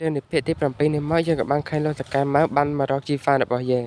រឿងនិភាគទី7នេះមកយើងក៏បានឃើញលោកតាកែម៉ៅបានមករកជីហ្វារបស់យើង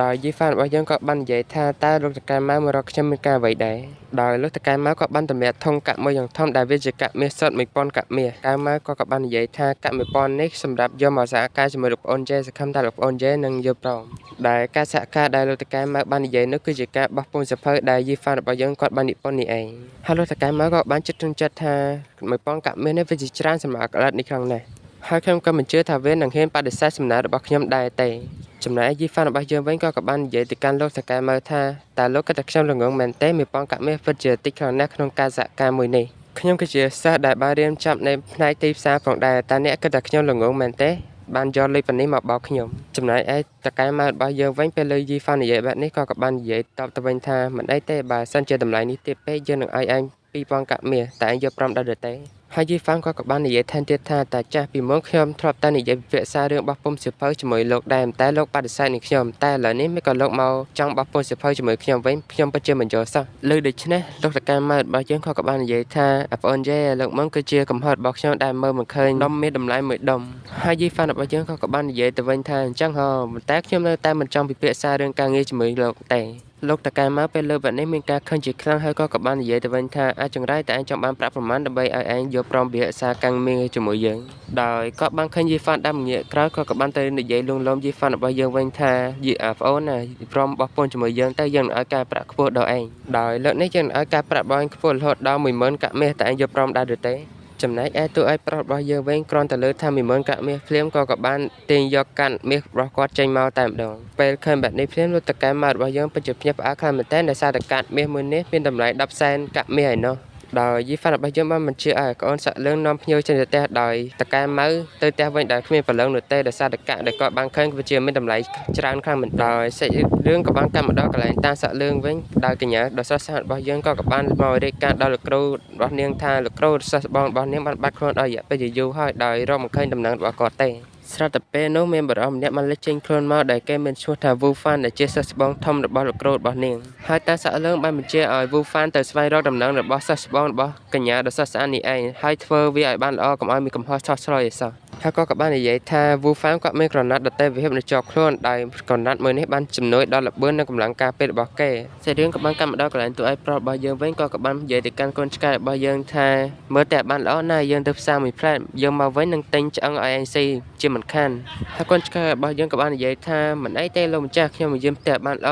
ដោយជីហ្វារបស់យើងក៏បាននិយាយថាតើលោកតាកែម៉ៅមករកខ្ញុំមានការអ្វីដែរដោយលោកតាកែម៉ៅក៏បានតម្រាក់ធុងកាក់មួយយ៉ាងធំដែលវាជាកាក់មាសសុទ្ធ1000កាក់មាសកែម៉ៅក៏បាននិយាយថាកាក់1000នេះសម្រាប់យកមកសហការជាមួយលោកប្អូនយេសង្ឃឹមថាលោកប្អូនយេនឹងយល់ព្រមដែលការសហការដែលលោកតាកែម៉ៅបាននិយាយនោះគឺជាការបោះពុម្ពសភៅដែលជីហ្វារបស់យើងគាត់បាននិពន្ធនេះឯងហើយលោកតាកែម៉ៅក៏បានចិត្តទុនចិត្តថា1000កាក់មាសនេះវាជាច្រើនសម្រាប់កលិតនេះខ្លាំងណាស់ហើយខ្ញុំក៏មិនជឿថាវានឹងហ៊ានបដិសេធសំណើរបស់ខ្ញុំដែរទេចំណែកជីហ្វារបស់យើងវិញក៏បាននិយាយទៅកាន់លោកតាកែម៉ៅថាតើលោកគិតថាខ្ញុំល្ងងមែនទេ1000កាក់មាសពិតជាតិចខ្លាំងណាស់ក្នុងការសហការមួយនេះខ្ញុំគឺជាសិស្សដែលបានរៀនចាប់នៅផ្នែកទីផ្សារផងដែរតើអ្នកគិតថាខ្ញុំល្ងងមែនទេបានយកលេខប៉ុណ្នេះមកបោកខ្ញុំចំណែកឯតកែម៉ៅរបស់យើងវិញពេលលើជីហ្វានិយាយបែបនេះក៏បាននិយាយតបទៅវិញថាមិនអីទេបើសិនជាតម្លៃនេះទាបពេកយើងនឹងឲ្យឯង2000កាក់មាសតែឯងយកព្រមដល់ទេហើយជីហ្វាក៏បាននិយាយថែមទៀតថាតែចាស់ពីមុនខ្ញុំធ្លាប់តែនិយាយពិភាក្សារឿងបោះពុម្ពសៀវភៅជាមួយលោកដែរតែលោកបដិសេធនឹងខ្ញុំតែឥឡូវនេះមិនក៏លោកមកចង់បោះពុម្ពសៀវភៅជាមួយខ្ញុំវិញខ្ញុំពិតជាមិនយល់សោះលើដូច្នេះលោកតកែម៉ៅរបស់យើងក៏បាននិយាយថាប្អូនយេលោកមកគឺជាកំហុសរបស់ខ្ញុំដែលមើលមិនឃើញដុំមានតម្លៃមួយដុំហើយជីហ្វារបស់យើងក៏បាននិយាយទៅវិញថាអញ្ចឹងហ៎តែខ្ញុំនៅតែមិនចង់ពិភាក្សារឿងការងារជាមួយលោកទេលោកតកែម៉ៅពេលលើបែបនេះមានការខឹងជាខ្លាំងហើយក៏បាននិយាយទៅវិញថាអាចចង្រៃតែឯងចង់បានប្រាក់ប្រមាណដើម្បីឲ្យឯងយកព្រមពិភាក្សាការងារជាមួយយើងដោយក៏បានឃើញយីហ្វានដើមងាកក្រោយក៏បានទៅនិយាយលួងលោមយីហ្វានរបស់យើងវិញថាយីប្អូនណាព្រមបោះពុនជាមួយយើងតែយើងនឹងឲ្យការប្រាក់ខ្ពស់ដល់ឯងដោយលើកនេះយើងនឹងឲ្យការប្រាក់របស់ឯងខ្ពស់រហូតដល់10000កាក់មាសតែឯងយកព្រមដែរឬទេចំណែកឯតួឯកប្រុសរបស់យើងវិញគ្រាន់តែលើថា10000កាក់មាសភ្លាមក៏បានទាញយកកាន់មាសរបស់គាត់ចេញមកតែម្ដងពេលឃើញបែបនេះភ្លាមលោកតកែម៉ៅរបស់យើងពិតជាភ្ញាក់ផ្អើលខ្លាំងមែនទែនដោយសារតែកាត់មាសមួយនេះមានតម្លៃ10សែនកាក់មាសឯណោះដោយយីហ្វារបស់យើងបានបញ្ជាឲ្យប្អូនសាក់លឿងនាំភ្ញៀវចេញទៅផ្ទះដោយតកែម៉ៅទៅផ្ទះវិញដោយគ្មានប្រឡងនោះទេដោយសារតែកាក់ដែលគាត់បានឃើញវាជាមានតម្លៃច្រើនខ្លាំងមែនដោយសាច់រឿងក៏បានកាត់មកដល់កន្លែងតាសាក់លឿងវិញដោយកញ្ញាដ៏ស្រស់ស្អាតរបស់យើងក៏បានមករាយការណ៍ដល់លោកគ្រូរបស់នាងថាលោកគ្រូសិស្សបងរបស់នាងបានបាត់ខ្លួនដល់រយៈពេលយូរហើយដោយរកមិនឃើញដំណឹងរបស់គាត់ទេស្រាប់តែពេលនោះមានបរិសម្នាក់បានលេចចេញខ្លួនមកដែលគេមានឈ្មោះថា Wu Fan ដែលជាសិស្សច្បងធំរបស់លោកគ្រូរបស់នាងហើយតាសាក់លឿងបានបញ្ជាឲ្យ Wu Fan ទៅស្វែងរកដំណឹងរបស់សិស្សច្បងរបស់កញ្ញាដ៏ស្រស់ស្អាតនេះឯងហើយធ្វើវាឲ្យបានល្អកុំឲ្យមានកំហុសឆុសឆ្លុយអីសោះហើយក៏បាននិយាយថា Wu Fan គាត់មានក្រណាត់ដតេវិហិបនៅជាប់ខ្លួនដោយក្រណាត់មួយនេះបានជំនួយដល់ល្បឿននិងកម្លាំងការពាររបស់គេសាច់រឿងក៏បានកាត់មកដល់កន្លែងតួឯកប្រុសរបស់យើងវិញក៏បាននិយាយទៅកាន់កូនឆ្កែរបស់យើងថាមើលតែបានល្អណាស់យើងទៅផ្សារមួយផ្លែយើងមកវិញនឹងទិញឆ្អឹងឲ្យឯងស៊ីជាមិនខានហើយកូនឆ្កែរបស់យើងក៏បាននិយាយថាមិនអីទេលោកម្ចាស់ខ្ញុំមកយាមផ្ទះបានល្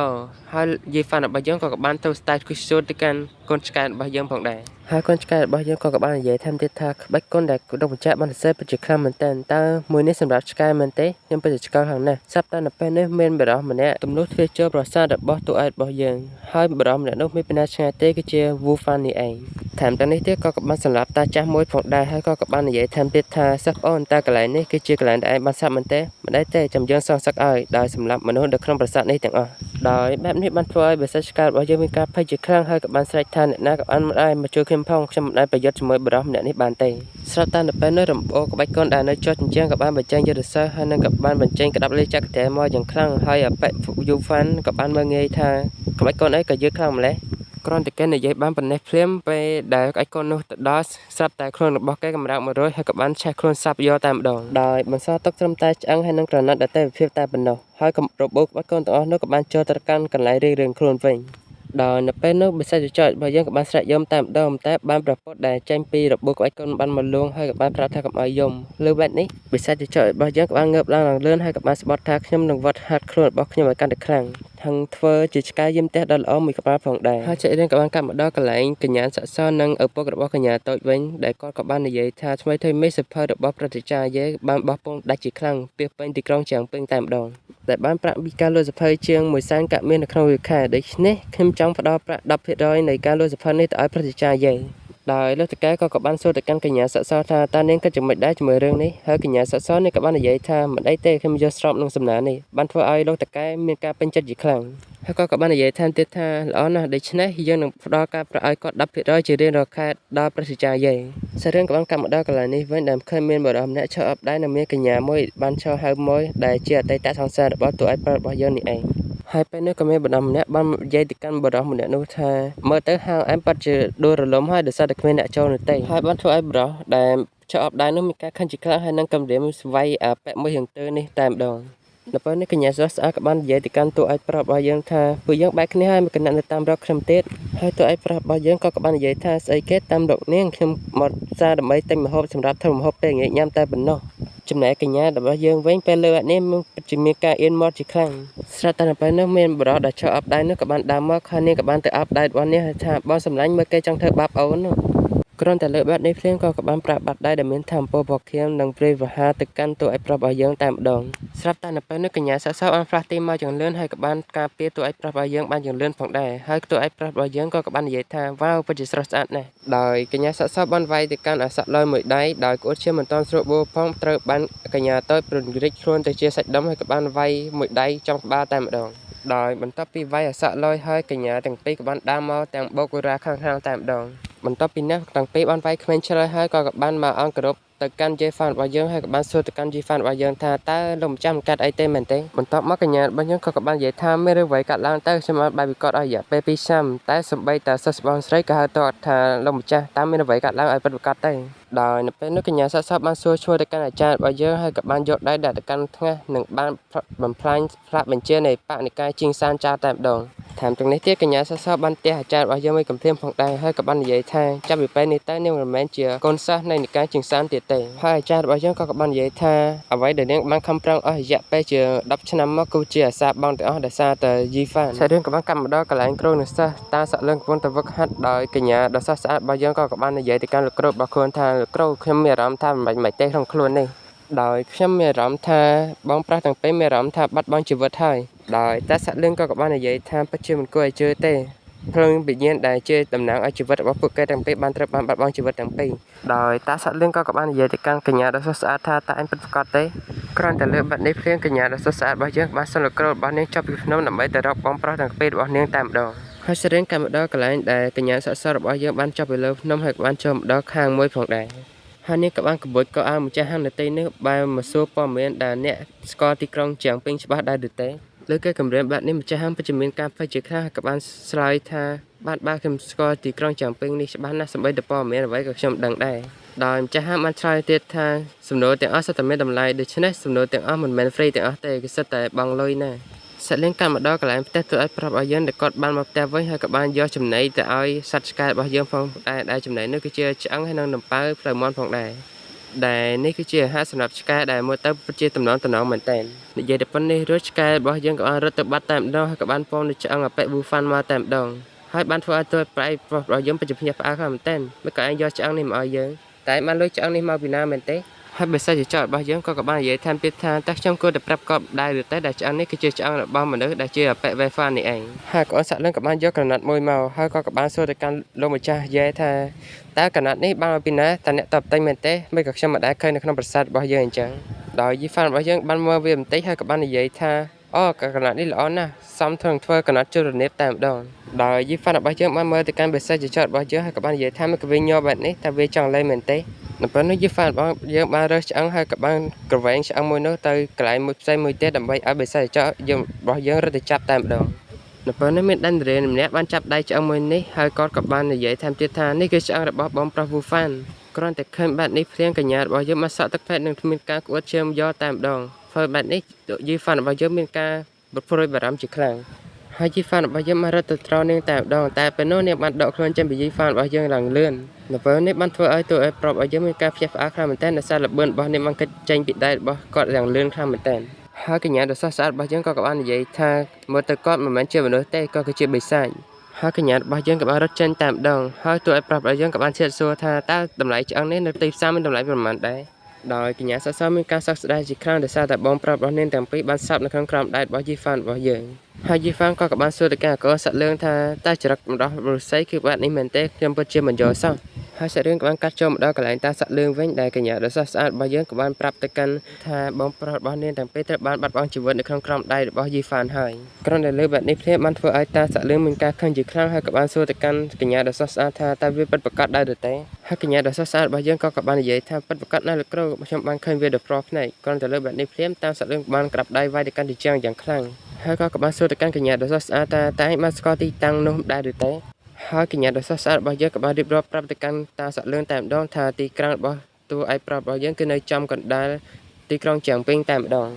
អហើយយីហ្វានរបស់យើងក៏បានទៅ style គូសួតទៅកាន់កូនឆ្កែរបស់យើងផងដែរហើយកូនឆ្កែរបស់យើងក៏បាននិយាយថែមទៀតថាក្បាច់គុនដែលលោកបញ្ជាក់បានសរសេរពិតជាខ្លាំងមែនទែនតើមួយនេះសម្រាប់ឆ្កែមែនទេខ្ញុំពិតជាឆ្កែខ្លាំងណាស់ស្រាប់តែនៅពេលនេះមានបរិសម្នាក់ទំនួលទ្វារចូលប្រាសាទរបស់តួឯករបស់យើងហើយបរិសម្នាក់នោះមានពីណាឆ្ងាយទេគឺជា Wu Fan នេះឯងថែមទាំងនេះទៀតក៏បានសម្រាប់តាចាស់មួយផងដែរហើយក៏បាននិយាយថែមទៀតថាសិស្សប្អូនតើកន្លែងនេះគឺជាកន្លែងដែលឯងបានសាប់មែនទេមិនដែរទេចាំយើងសងសឹកឲ្យដោយសម្រាប់មនុស្សនៅក្នុងប្រាសាទនេះទាំងអស់ដោយបែបនេះបានធ្វើឲ្យបរិស័ទឆ្កែរបស់យើងមានការភ័យជាខ្លាំងហើយក៏បានស្រែកថាអ្នកណាក៏បានមិនអាចមកជួយខ្ញុំផងខ្ញុំមិនអាចប្រយុទ្ធជាមួយបរិសម្នាក់នេះបានទេស្រាប់តែនៅពេលនោះរំអូក្បាច់កូនដែលនៅចុះជញ្ជាំងក៏បានបញ្ចេញយុទ្ធសាស្ត្រហើយនឹងក៏បានបញ្ចេញក្តាប់លេខចក្រតែមកយ៉ាងខ្លាំងហើយអបិយូហ្វានក៏បានមើលងាយថាក្បាច់កូនអីក៏យឺតខ្លាំងម្ល៉េះគ្រាន់តែគេនិយាយបានប៉ុណ្ណេះភ្លាមពេលដែលក្បាច់កូននោះទៅដល់ស្រាប់តែខ្លួនរបស់គេកម្រើក100ហើយក៏បានឆេះខ្លួនសាប់យកតែម្ដងដោយបន្សល់ទុកត្រឹមតែឆ្អឹងហើយនឹងក្រណាត់ដតេវិភាពតែប៉ុណ្ណោះហើយរបូរក្បាច់កូនទាំងអស់នោះក៏បានចូលទៅកាន់កន្លែងរៀងៗខ្លួនវិញដោយនៅពេលនោះបិសាចចចរបស់យើងក៏បានស្រែកយំតែម្ដងតែបានប្រពុតដែលចេញពីរបូរក្បាច់កូនបានមកលួងហើយក៏បានប្រាប់ថាកុំឲ្យយំលើបែបនេះបិសាចចចរបស់យើងក៏បានងើបឡើងលឿនហើយក៏បានស្បត់ថាខ្ញុំនឹងវត្តហាត់ខ្លួនរបស់ខ្ញុំឲ្យកាន់តែខ្លាំងទាំងធ្វើជាឆ្កែយាមផ្ទះដ៏ល្អមួយក្បាលផងដែរហើយចេះរៀនក៏បានកាត់មកដល់កន្លែងកញ្ញាសាក់សនិងឪពុករបស់កញ្ញាតូចវិញដែលគាត់ក៏បាននិយាយថាថ្មីថ្មីមេសភៅរបស់ប្រតិចាយេបានបោះពុម្ពដាច់ជាខ្លាំងពីពេញទីក្រុងជាងពេញតែម្ដងដែលបានប្រាក់ពីការលក់សភៅជាង100,000កាក់មាសនៅក្នុងមួយខែដូច្នេះខ្ញុំចង់ផ្ដល់ប្រាក់ 10% នៃការលក់សភៅនេះទៅឲ្យប្រតិចាយេដោយលោកតកែក៏បានសួរទៅកាន់កញ្ញាសាក់សថាតើនាងគិតយ៉ាងម៉េចដែរជាមួយរឿងនេះហើយកញ្ញាសាក់សនេះក៏បាននិយាយថាមិនអីទេខ្ញុំយល់ស្របនឹងសំណើនេះបានធ្វើឲ្យលោកតកែមានការពេញចិត្តជាខ្លាំងហើយក៏បាននិយាយថែមទៀតថាល្អណាស់ដូច្នេះយើងនឹងផ្ដល់ការប្រាក់ឲ្យគាត់ 10% ជារៀងរាល់ខែដល់ប្រតិចាយេសាររឿងក៏បានកាត់មកដល់កន្លែងនេះវិញដែលឃើញមានបរិសម្នាក់ឈរអបដែរនិងមានកញ្ញាមួយបានឈរហៅមួយដែលជាអតីតសង្សាររបស់តួឯកប្រុសរបស់យើងនេះឯង ហើយពេលនេះក៏មានបណ្ដាម្នាក់បាននិយាយទៅកាន់បរិសម្នាក់នោះថាមើលទៅហាងអែមប៉ាត់ជាដួលរលំហើយដោយសារតែគ្មានអ្នកចូលនោះទេហើយបានធ្វើឲ្យបរិសដែលចុះអបដៃនោះមានការខឹងជាខ្លាំងហើយនឹងគំរាមស្វ័យអាពាក់មួយរៀងទៅនេះតែម្ដងនៅពេលនេះកញ្ញាស្រស់ស្អាតក៏បាននិយាយទៅកាន់តួឯកប្រុសរបស់យើងថាពួកយើងបែកគ្នាហើយមកគណៈនៅតាមរកខ្ញុំទៀតហើយតួឯកប្រុសរបស់យើងក៏បាននិយាយថាស្អីគេតាមរកនាងខ្ញុំមកសារដើម្បីទិញម្ហូបសម្រាប់ធ្វើម្ហូបពេលងាយញ៉ាំតែប៉ុណ្ណោះចំណែកកញ្ញារបស់យើងវិញពេលលើអានេះពិតជាមានការអៀនមាត់ជាខ្លាំងស្រាប់តែនៅពេលនោះមានបរិសដែលចុះអបដៃនោះក៏បានដើរមកហើយនាងក៏បានទៅអបដៃរបស់នាងថាបងសម្លាញ់មើលគេចង់ធ្វើបាបអូននោះគ្រាន់តែលើបាត់នេះភ្លាមក៏បានប្រាប់បាត់ដៃដែលមានថាមពលពណ៌ខៀវនិងព្រាយវហាទៅកាន់តួឯកប្រុសរបស់យើងតែម្ដងស្រាប់តែនៅពេលនោះកញ្ញាសាក់សោបានផ្លាស់ទីមកយ៉ាងលឿនហើយក៏បានការពារតួឯកប្រុសរបស់យើងបានយ៉ាងលឿនផងដែរហើយតួឯកប្រុសរបស់យើងក៏បាននិយាយថាវ៉ាវពិតជាស្រស់ស្អាតណាស់ដោយកញ្ញាសាក់សោបានវាយទៅកាន់អាសក់លយមួយដៃដោយក្អួតឈាមមិនទាន់ស្រួលបួលផងត្រូវបានកញ្ញាតូចព្រុនរិចខ្លួនទៅជាសាច់ដុំហើយក៏បានវាយមួយដៃចំក្បាលតែម្ដងដោយបន្ទាប់ពីវាយអាសក់លយហើយកញ្ញាទាំងពីរក៏បានដើរមកទាំងបោករាខាងតែម្ដងបន្ទាប់ពីនេះទាំងពីរបានវាយក្មេងឆ្លើយហើយក៏បានមកអង្គគោរពទៅកាន់យេហ្វានរបស់យើងហើយក៏បានសួរទៅកាន់យេហ្វានរបស់យើងថាតើលោកម្ចាស់មិនកាត់អីទេមែនទេបន្ទាប់មកកញ្ញារបស់យើងក៏បាននិយាយថាមានរឿងអ្វីកាត់ឡើងទៅខ្ញុំបានបាយវិកតឲ្យរយៈពេល2ឆ្នាំតែសំបីតែសិស្សបងស្រីក៏ហៅតតថាលោកម្ចាស់តើមានអ្វីកាត់ឡើងឲ្យពិតប្រាកដទេដោយនៅពេលនោះកញ្ញាសាក់សោបានសួរឈ្មោះទៅកាន់អាចារ្យរបស់យើងហើយក៏បានយកដៃដាក់ទៅកាន់ថ្ងាសនិងបានបំផ្លាញផ្លាកបញ្ជានៃបនិកាយជីងសានចោលតែម្ដងថែមទាំងនេះទៀតកញ្ញាសាក់សោបានទះអាចារ្យរបស់យើងមួយកំភ្លាមផងដែរហើយក៏បាននិយាយថាចាប់ពីពេលនេះទៅនាងមិនមែនជាកូនសិស្សនៃនិកាយជីងសានទៀតទេហើយអាចារ្យរបស់យើងក៏បាននិយាយថាអ្វីដែលនាងបានខំប្រឹងអស់រយៈពេលជា10ឆ្នាំមកគឺជាអាសាបងទាំងអស់ដោយសារតែយីហ្វានហើយរឿងក៏បានកាត់មកដល់កន្លែងគ្រូនិស្សិតតាសាក់លឿនកំពុងតែវឹកហាត់ដោយកញ្ញាដ៏ស្រស់ស្អាតរបស់យើងក៏បាននិយាយទៅកាន់លោកគ្រូរបស់ខ្លួនថាលោកគ្រូខ្ញុំមានអារម្មណ៍ថាមិនទេក្នុងខ្លួននេះដោយខ្ញុំមានអារម្មណ៍ថាបងប្រុសទាំងពីរមានអារម្មណ៍ថាបាត់បង់ជីវិតហើយដោយតាសាក់លឿនក៏បាននិយាយថាពិតជាមិនគួរឲ្យជឿទេភ្លើងវិញ្ញាណដែលជាតំណាងឲ្យជីវិតរបស់ពួកគេទាំងពីរបានត្រូវបានបាត់បង់ជីវិតទាំងពីរដោយតាសាក់លឿនក៏បាននិយាយទៅកាន់កញ្ញាដ៏ស្រស់ស្អាតថាតើអញពិតប្រាកដទេគ្រាន់តែលើបាត់នេះភ្លាមកញ្ញាដ៏ស្រស់ស្អាតរបស់យើងបានសន្លក្រូតរបស់នាងចាប់ពីភ្នំដើម្បីទៅរកបងប្រុសទាំងពីររបស់នាងតែម្ដងហើយសរៀងកាត់មកដល់កន្លែងដែលកញ្ញាសក់សរបស់យើងបានចាប់ពីលើភ្នំហើយបានចូលមកដល់ខាងមួយផងដែរហើយនេះក៏បានក្បួចក៏ឲ្យម្ចាស់ហាងនៅទីនេះបែរមកសួរព័ត៌មានដែលអ្នកស្គាល់ទីក្រុងជាងពេញច្បាស់ដែរឬទេលើគេគម្រាមបែបនេះម្ចាស់ហាងពិតជាមានការភ័យជាខ្លាំងក៏បានឆ្លើយថាបាទខ្ញុំស្គាល់ទីក្រុងជាងពេញនេះច្បាស់ណាស់សម្បីតែព័ត៌មានអ្វីក៏ខ្ញុំដឹងដែរដោយម្ចាស់ហាងបានឆ្លើយទៀតថាសំណួរទាំងអស់សុទ្ធតែមានតម្លៃដូច្នេះសំណួរទាំងអស់មិនមែនហ្វ្រីទាំងអស់ទេគឺសុទ្ធតែបង់លុយណាសាក់លៀងកាន់មកដល់កន្លែងផ្ទះទូឲ្យប្រាប់ឲ្យយើងតែគាត់បានមកផ្ទះវិញហើយក៏បានយកចំណីទៅឲ្យសត្វឆ្កែរបស់យើងផងដែលចំណីនោះគឺជាឆ្អឹងហើយនិងដំប៉ៅផ្លូវមាន់ផងដែរដែលនេះគឺជាអាហារសម្រាប់ឆ្កែដែលមើលទៅពិតជាតំណងមែនតើនិយាយទៅប៉ុណ្នេះរួចឆ្កែរបស់យើងក៏បានរត់ទៅបាត់តែម្ដងហើយក៏បានពងនៅឆ្អឹងអាប៉ែវូហ្វាន់មកតែម្ដងហើយបានធ្វើឲ្យតួប្រៃប្រុសរបស់យើងពិតជាភ្ញាក់ផ្អើលខ្លាំងមែនតើមិនក៏ឯងយកឆ្អឹងនេះមកឲ្យយើងតែបានលុយឆ្អឹងនេះមកពីណាមែនទេហើយបិសាចចោតរបស់យើងក៏បាននិយាយថែមទៀតថាតើខ្ញុំគួរតែប្រាប់គាត់ដែរឬទេដែលឆ្អឹងនេះគឺជាឆ្អឹងរបស់មនុស្សដែលជាអប៉ែវេហ្វានេះឯងហើយក៏សាក់លឿនក៏បានយកក្រណាត់មួយមកហើយក៏បានសួរទៅកាន់លោកម្ចាស់យេថាតើក្រណាត់នេះបានមកពីណាតើអ្នកតបតែងមែនទេមិនក៏ខ្ញុំមិនដែលឃើញនៅក្នុងប្រាសាទរបស់យើងអញ្ចឹងដោយយីហ្វានរបស់យើងបានមើលវាបន្តិចហើយក៏បាននិយាយថាអូក្រណាត់នេះល្អណាស់សមធ្វើក្រណាត់ជលរនាបតែម្ដងដោយយីហ្វានរបស់យើងបានមើលទៅកាន់បិសាចចោតរបស់យើងហើយក៏បាននិយាយថាមកវាញ័របែបនេះតើវាចង់លេងមែនទេនៅពេលនោះយីហ្វានរបស់យើងបានរើសឆ្អឹងហើយក៏បានក្រវែងឆ្អឹងមួយនោះទៅកន្លែងមួយផ្សេងមួយទៀតដើម្បីឲ្យបិសាចចោតយើងរបស់យើងរត់ទៅចាប់តែម្ដងនៅពេលនេះមានដេនរ៉េម្នាក់បានចាប់ដៃឆ្អឹងមួយនេះហើយគាត់ក៏បាននិយាយថែមទៀតថានេះគឺឆ្អឹងរបស់បងប្រុសវូហ្វានគ្រាន់តែឃើញបែបនេះព្រៀងកញ្ញារបស់យើងបានសក់ទឹកភ្នែកនិងមានការក្អួតឈាមយកតែម្ដងធ្វើបែបនេះយីហ្វានរបស់យើងមានការព្រួយបារម្ភជាខ្លាំងហើយយីហ្វានរបស់យើងបានរត់ទៅត្រនាងតែម្ដងតែពេលនោះនាងបានដកខ្លួនចេញពីយីហ្វានរបស់យើងឡើងលឿននៅពេលនេះបានធ្វើឲ្យតួឯកប្រុសរបស់យើងមានការភ្ញាក់ផ្អើលខ្លាំងមែនទែនដោយសារល្បឿនរបស់នាងបានកិច្ចចេញពីដៃរបស់គាត់យ៉ាងលឿនខ្លាំងមែនទែនហើយកញ្ញាដ៏ស្រស់ស្អាតរបស់យើងក៏បាននិយាយថាមើលទៅគាត់មិនមែនជាមនុស្សទេគាត់គឺជាបិសាចហើយកញ្ញារបស់យើងក៏បានរត់ចេញតែម្ដងហើយតួឯកប្រុសរបស់យើងក៏បានឈាមសួរថាតើតម្លៃឆ្អឹងនេះនៅទីផ្សារមានតម្លៃប្រមាណដែរដោយកញ្ញាសសមានការសោកស្ដាយជាខ្លាំងដោយសារតែបងប្រុសរបស់នាងទាំងពីរបានសាប់នៅក្នុងក្រោមដៃរបស់យីហ្វានរបស់យើងហើយយីហ្វានក៏បានសួរទៅកាន់កូនសាក់លឿងថាតើចរិតម្ដោះរុស្ស៊ីគឺបែបនេះមែនទេខ្ញុំពិតជាមិនយល់សោះហើយសាក់លឿងក៏បានកាត់ចូលមកដល់កន្លែងតាសាក់លឿងវិញដែលកញ្ញាដ៏ស្រស់ស្អាតរបស់យើងក៏បានប្រាប់ទៅកាន់ថាបងប្រុសរបស់នាងទាំងពីរត្រូវបានបាត់បង់ជីវិតនៅក្នុងក្រោមដៃរបស់យីហ្វានហើយគ្រាន់តែលើបែបនេះភ្លាមបានធ្វើឲ្យតាសាក់លឿងមានការខឹងជាខ្លាំងហើយក៏បានសួរទៅកាន់កញ្ញាដ៏ស្រស់ស្អាតថាតើវាពិតប្រាកដដែរឬទេហើយកញ្ញាដ៏ស្រស់ស្អាតរបស់យើងក៏បាននិយាយថាពិតប្រាកដណាស់លោកគ្រូខ្ញុំបានឃើញវាដ៏ប្រភ្នែកគ្រាន់តែលើបែបនេះភ្លាមតាសាក់លឿងបានក្រាបដៃវាយទៅកាន់ទីជើងយ៉ាងខ្លាំងហ ហើយក៏បានសួរទៅកាន់កញ្ញាដ៏ស្រស់ស្អាតថាតែឯងបានស្គាល់ទីតាំងនោះដែរឬទេហើយកញ្ញាដ៏ស្រស់ស្អាតរបស់យើងក៏បានរៀបរាប់ប្រាប់ទៅកាន់តាសក់លឿនតែម្ដងថាទីក្រុងរបស់តួឯកប្រុសរបស់យើងគឺនៅចំកណ្ដាលទីក្រុងជៀងប៉េងតែម្ដង